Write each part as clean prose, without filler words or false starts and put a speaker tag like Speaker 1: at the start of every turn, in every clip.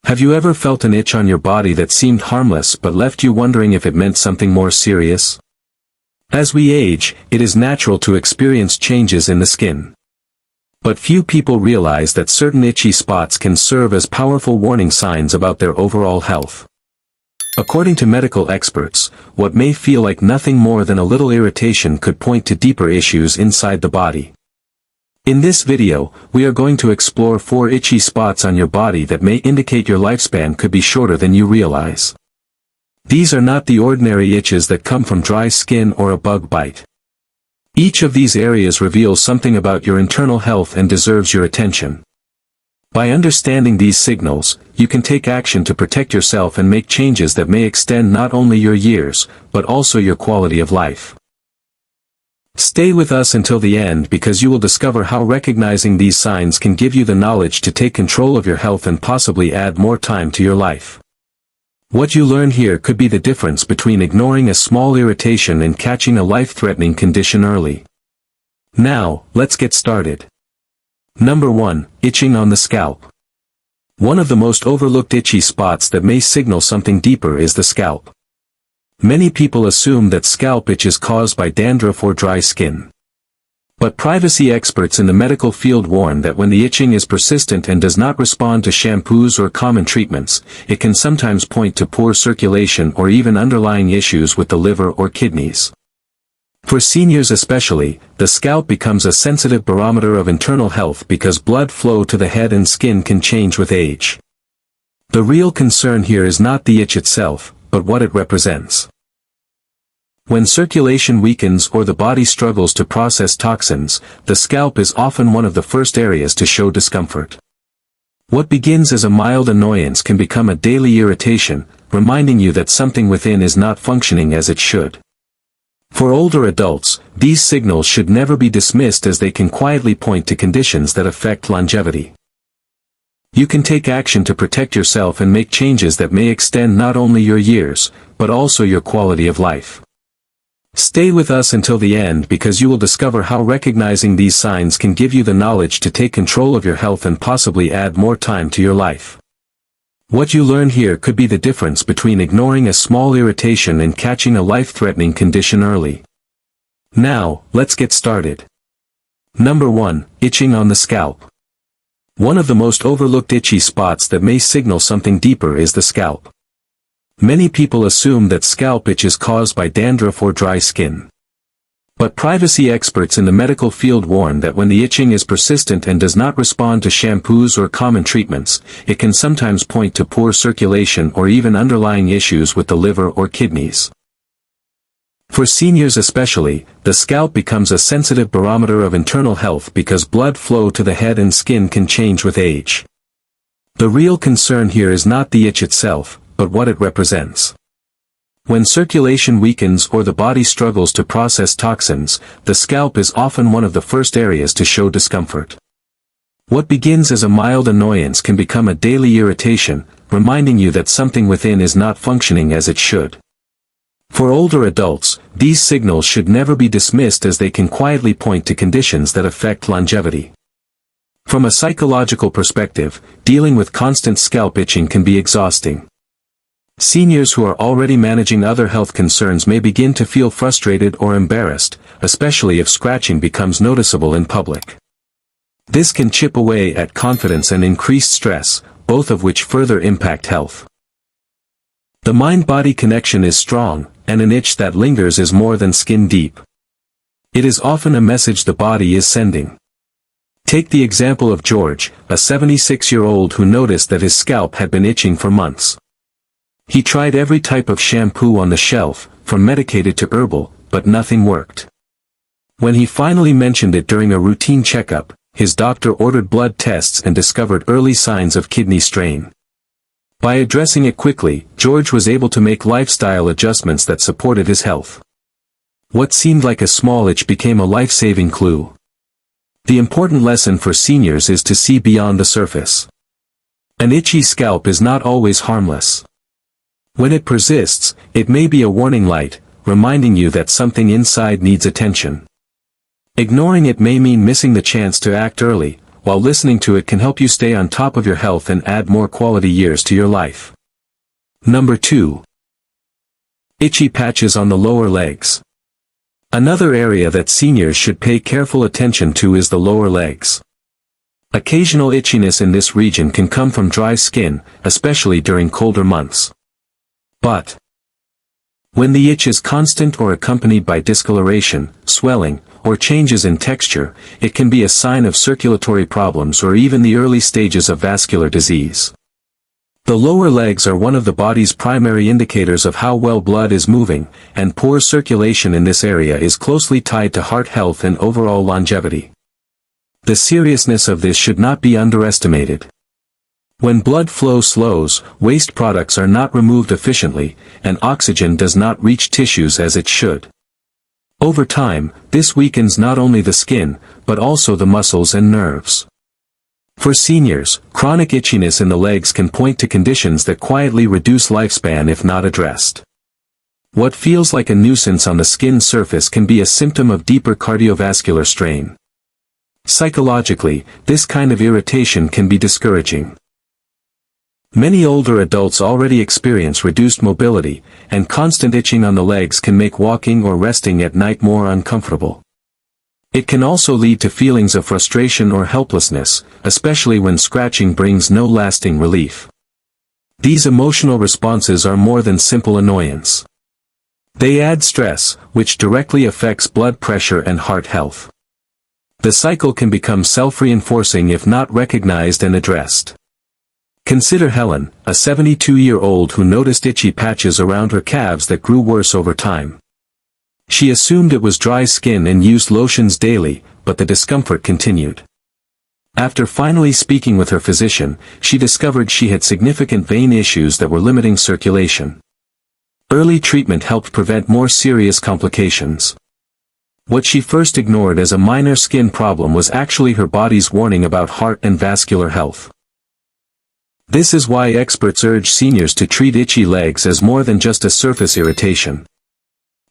Speaker 1: Have you ever felt an itch on your body that seemed harmless but left you wondering if it meant something more serious? As we age, it is natural to experience changes in the skin. But few people realize that certain itchy spots can serve as powerful warning signs about their overall health. According to medical experts, what may feel like nothing more than a little irritation could point to deeper issues inside the body. In this video, we are going to explore 4 itchy spots on your body that may indicate your lifespan could be shorter than you realize. These are not the ordinary itches that come from dry skin or a bug bite. Each of these areas reveals something about your internal health and deserves your attention. By understanding these signals, you can take action to protect yourself and make changes that may extend not only your years, but also your quality of life. Stay with us until the end because you will discover how recognizing these signs can give you the knowledge to take control of your health and possibly add more time to your life. What you learn here could be the difference between ignoring a small irritation and catching a life-threatening condition early. Now, let's get started. Number 1, itching on the scalp. One of the most overlooked itchy spots that may signal something deeper is the scalp. Many people assume that scalp itch is caused by dandruff or dry skin. But privacy experts in the medical field warn that when the itching is persistent and does not respond to shampoos or common treatments, it can sometimes point to poor circulation or even underlying issues with the liver or kidneys. For seniors especially, the scalp becomes a sensitive barometer of internal health because blood flow to the head and skin can change with age. The real concern here is not the itch itself, but what it represents. When circulation weakens or the body struggles to process toxins, the scalp is often one of the first areas to show discomfort. What begins as a mild annoyance can become a daily irritation, reminding you that something within is not functioning as it should. For older adults, these signals should never be dismissed as they can quietly point to conditions that affect longevity. You can take action to protect yourself and make changes that may extend not only your years, but also your quality of life. Stay with us until the end because you will discover how recognizing these signs can give you the knowledge to take control of your health and possibly add more time to your life. What you learn here could be the difference between ignoring a small irritation and catching a life-threatening condition early. Now, let's get started. Number 1, itching on the scalp. One of the most overlooked itchy spots that may signal something deeper is the scalp. Many people assume that scalp itch is caused by dandruff or dry skin. But privacy experts in the medical field warn that when the itching is persistent and does not respond to shampoos or common treatments, it can sometimes point to poor circulation or even underlying issues with the liver or kidneys. For seniors especially, the scalp becomes a sensitive barometer of internal health because blood flow to the head and skin can change with age. The real concern here is not the itch itself, but what it represents. When circulation weakens or the body struggles to process toxins, the scalp is often one of the first areas to show discomfort. What begins as a mild annoyance can become a daily irritation, reminding you that something within is not functioning as it should. For older adults, these signals should never be dismissed as they can quietly point to conditions that affect longevity. From a psychological perspective, dealing with constant scalp itching can be exhausting. Seniors who are already managing other health concerns may begin to feel frustrated or embarrassed, especially if scratching becomes noticeable in public. This can chip away at confidence and increase stress, both of which further impact health. The mind-body connection is strong, and an itch that lingers is more than skin deep. It is often a message the body is sending. Take the example of George, a 76-year-old who noticed that his scalp had been itching for months. He tried every type of shampoo on the shelf, from medicated to herbal, but nothing worked. When he finally mentioned it during a routine checkup, his doctor ordered blood tests and discovered early signs of kidney strain. By addressing it quickly, George was able to make lifestyle adjustments that supported his health. What seemed like a small itch became a life-saving clue. The important lesson for seniors is to see beyond the surface. An itchy scalp is not always harmless. When it persists, it may be a warning light, reminding you that something inside needs attention. Ignoring it may mean missing the chance to act early, while listening to it can help you stay on top of your health and add more quality years to your life. Number 2. Itchy patches on the lower legs. Another area that seniors should pay careful attention to is the lower legs. Occasional itchiness in this region can come from dry skin, especially during colder months. But when the itch is constant or accompanied by discoloration, swelling, or changes in texture, it can be a sign of circulatory problems or even the early stages of vascular disease. The lower legs are one of the body's primary indicators of how well blood is moving, and poor circulation in this area is closely tied to heart health and overall longevity. The seriousness of this should not be underestimated. When blood flow slows, waste products are not removed efficiently, and oxygen does not reach tissues as it should. Over time, this weakens not only the skin, but also the muscles and nerves. For seniors, chronic itchiness in the legs can point to conditions that quietly reduce lifespan if not addressed. What feels like a nuisance on the skin surface can be a symptom of deeper cardiovascular strain. Psychologically, this kind of irritation can be discouraging. Many older adults already experience reduced mobility, and constant itching on the legs can make walking or resting at night more uncomfortable. It can also lead to feelings of frustration or helplessness, especially when scratching brings no lasting relief. These emotional responses are more than simple annoyance. They add stress, which directly affects blood pressure and heart health. The cycle can become self-reinforcing if not recognized and addressed. Consider Helen, a 72-year-old who noticed itchy patches around her calves that grew worse over time. She assumed it was dry skin and used lotions daily, but the discomfort continued. After finally speaking with her physician, she discovered she had significant vein issues that were limiting circulation. Early treatment helped prevent more serious complications. What she first ignored as a minor skin problem was actually her body's warning about heart and vascular health. This is why experts urge seniors to treat itchy legs as more than just a surface irritation.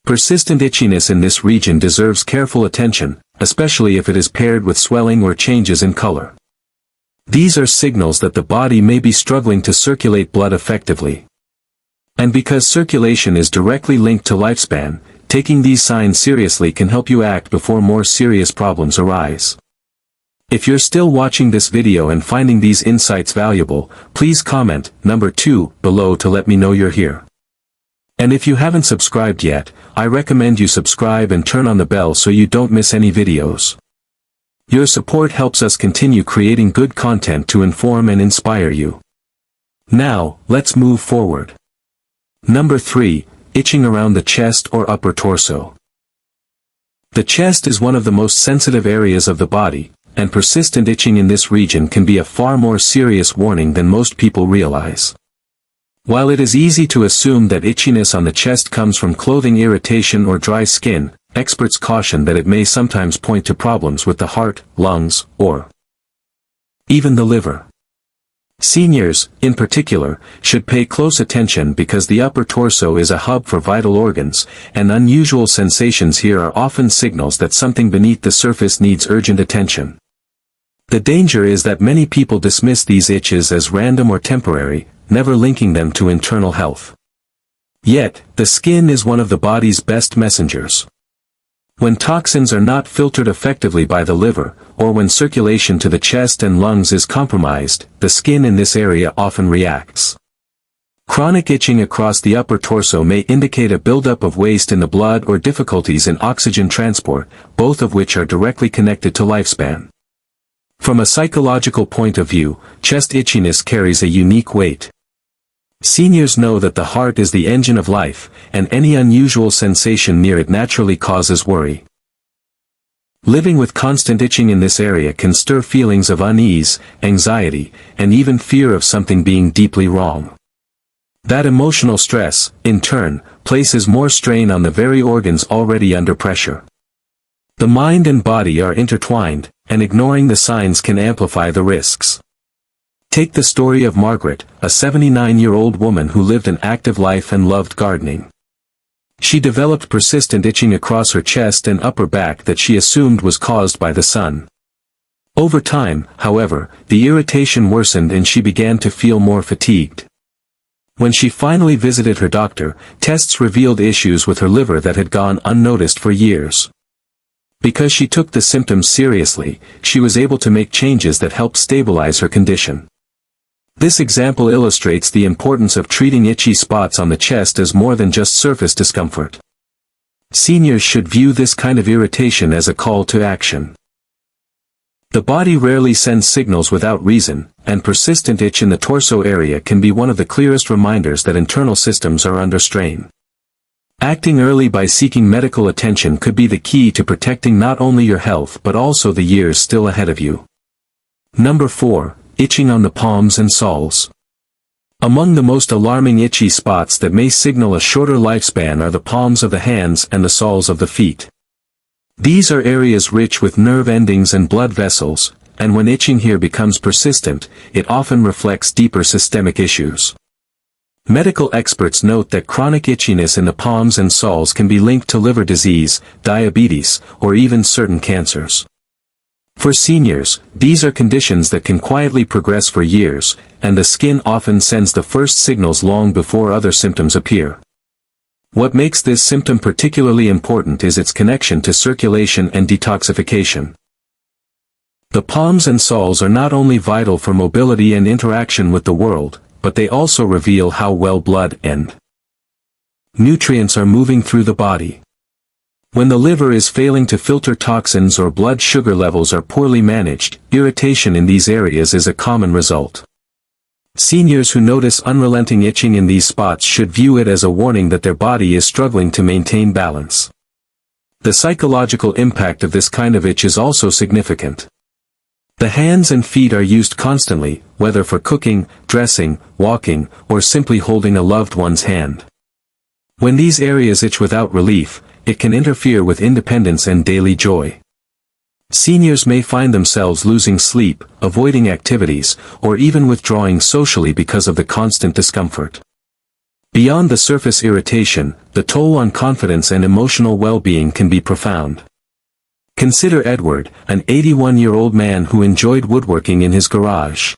Speaker 1: Persistent itchiness in this region deserves careful attention, especially if it is paired with swelling or changes in color. These are signals that the body may be struggling to circulate blood effectively. And because circulation is directly linked to lifespan, taking these signs seriously can help you act before more serious problems arise. If you're still watching this video and finding these insights valuable, please comment, number 2, below to let me know you're here. And if you haven't subscribed yet, I recommend you subscribe and turn on the bell so you don't miss any videos. Your support helps us continue creating good content to inform and inspire you. Now, let's move forward. Number 3, itching around the chest or upper torso. The chest is one of the most sensitive areas of the body, and persistent itching in this region can be a far more serious warning than most people realize. While it is easy to assume that itchiness on the chest comes from clothing irritation or dry skin, experts caution that it may sometimes point to problems with the heart, lungs, or even the liver. Seniors, in particular, should pay close attention because the upper torso is a hub for vital organs, and unusual sensations here are often signals that something beneath the surface needs urgent attention. The danger is that many people dismiss these itches as random or temporary, never linking them to internal health. Yet, the skin is one of the body's best messengers. When toxins are not filtered effectively by the liver, or when circulation to the chest and lungs is compromised, the skin in this area often reacts. Chronic itching across the upper torso may indicate a buildup of waste in the blood or difficulties in oxygen transport, both of which are directly connected to lifespan. From a psychological point of view, chest itchiness carries a unique weight. Seniors know that the heart is the engine of life, and any unusual sensation near it naturally causes worry. Living with constant itching in this area can stir feelings of unease, anxiety, and even fear of something being deeply wrong. That emotional stress, in turn, places more strain on the very organs already under pressure. The mind and body are intertwined, and ignoring the signs can amplify the risks. Take the story of Margaret, a 79-year-old woman who lived an active life and loved gardening. She developed persistent itching across her chest and upper back that she assumed was caused by the sun. Over time, however, the irritation worsened and she began to feel more fatigued. When she finally visited her doctor, tests revealed issues with her liver that had gone unnoticed for years. Because she took the symptoms seriously, she was able to make changes that helped stabilize her condition. This example illustrates the importance of treating itchy spots on the chest as more than just surface discomfort. Seniors should view this kind of irritation as a call to action. The body rarely sends signals without reason, and persistent itch in the torso area can be one of the clearest reminders that internal systems are under strain. Acting early by seeking medical attention could be the key to protecting not only your health but also the years still ahead of you. Number 4. Itching on the palms and soles. Among the most alarming itchy spots that may signal a shorter lifespan are the palms of the hands and the soles of the feet. These are areas rich with nerve endings and blood vessels, and when itching here becomes persistent, it often reflects deeper systemic issues. Medical experts note that chronic itchiness in the palms and soles can be linked to liver disease, diabetes, or even certain cancers. For seniors, these are conditions that can quietly progress for years, and the skin often sends the first signals long before other symptoms appear. What makes this symptom particularly important is its connection to circulation and detoxification. The palms and soles are not only vital for mobility and interaction with the world, but they also reveal how well blood and nutrients are moving through the body. When the liver is failing to filter toxins or blood sugar levels are poorly managed, irritation in these areas is a common result. Seniors who notice unrelenting itching in these spots should view it as a warning that their body is struggling to maintain balance. The psychological impact of this kind of itch is also significant. The hands and feet are used constantly, whether for cooking, dressing, walking, or simply holding a loved one's hand. When these areas itch without relief, it can interfere with independence and daily joy. Seniors may find themselves losing sleep, avoiding activities, or even withdrawing socially because of the constant discomfort. Beyond the surface irritation, the toll on confidence and emotional well-being can be profound. Consider Edward, an 81-year-old man who enjoyed woodworking in his garage.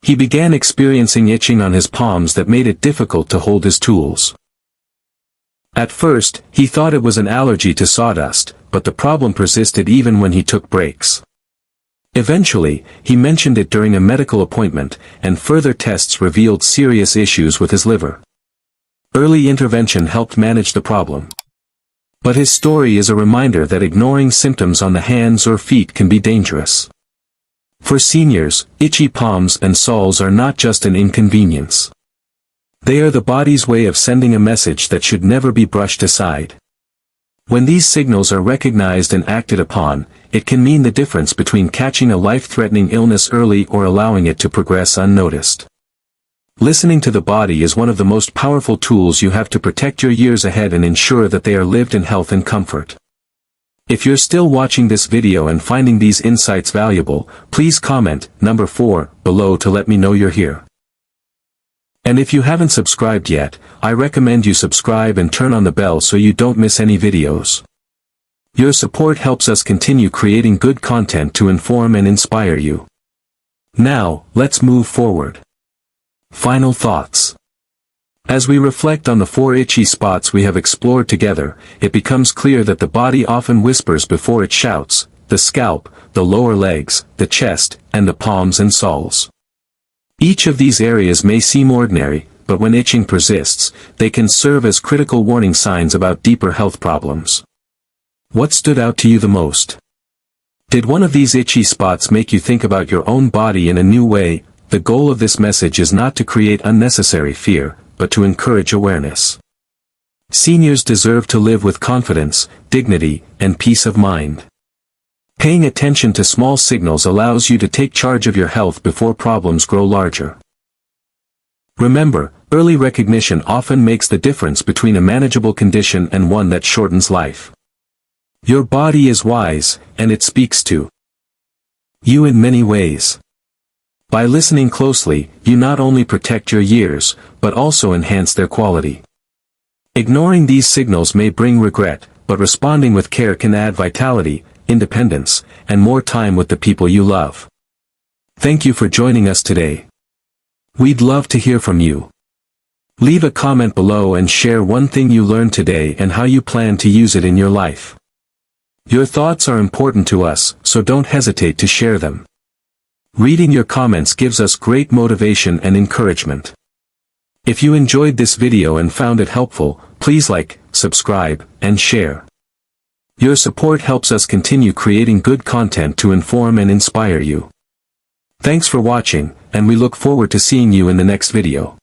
Speaker 1: He began experiencing itching on his palms that made it difficult to hold his tools. At first, he thought it was an allergy to sawdust, but the problem persisted even when he took breaks. Eventually, he mentioned it during a medical appointment, and further tests revealed serious issues with his liver. Early intervention helped manage the problem. But his story is a reminder that ignoring symptoms on the hands or feet can be dangerous. For seniors, itchy palms and soles are not just an inconvenience. They are the body's way of sending a message that should never be brushed aside. When these signals are recognized and acted upon, it can mean the difference between catching a life-threatening illness early or allowing it to progress unnoticed. Listening to the body is one of the most powerful tools you have to protect your years ahead and ensure that they are lived in health and comfort. If you're still watching this video and finding these insights valuable, please comment, number 4, below to let me know you're here. And if you haven't subscribed yet, I recommend you subscribe and turn on the bell so you don't miss any videos. Your support helps us continue creating good content to inform and inspire you. Now, let's move forward. Final thoughts. As we reflect on the 4 itchy spots we have explored together, it becomes clear that the body often whispers before it shouts: the scalp, the lower legs, the chest, and the palms and soles. Each of these areas may seem ordinary, but when itching persists, they can serve as critical warning signs about deeper health problems. What stood out to you the most? Did one of these itchy spots make you think about your own body in a new way? The goal of this message is not to create unnecessary fear, but to encourage awareness. Seniors deserve to live with confidence, dignity, and peace of mind. Paying attention to small signals allows you to take charge of your health before problems grow larger. Remember, early recognition often makes the difference between a manageable condition and one that shortens life. Your body is wise, and it speaks to you in many ways. By listening closely, you not only protect your years, but also enhance their quality. Ignoring these signals may bring regret, but responding with care can add vitality, independence, and more time with the people you love. Thank you for joining us today. We'd love to hear from you. Leave a comment below and share one thing you learned today and how you plan to use it in your life. Your thoughts are important to us, so don't hesitate to share them. Reading your comments gives us great motivation and encouragement. If you enjoyed this video and found it helpful, please like, subscribe, and share. Your support helps us continue creating good content to inform and inspire you. Thanks for watching, and we look forward to seeing you in the next video.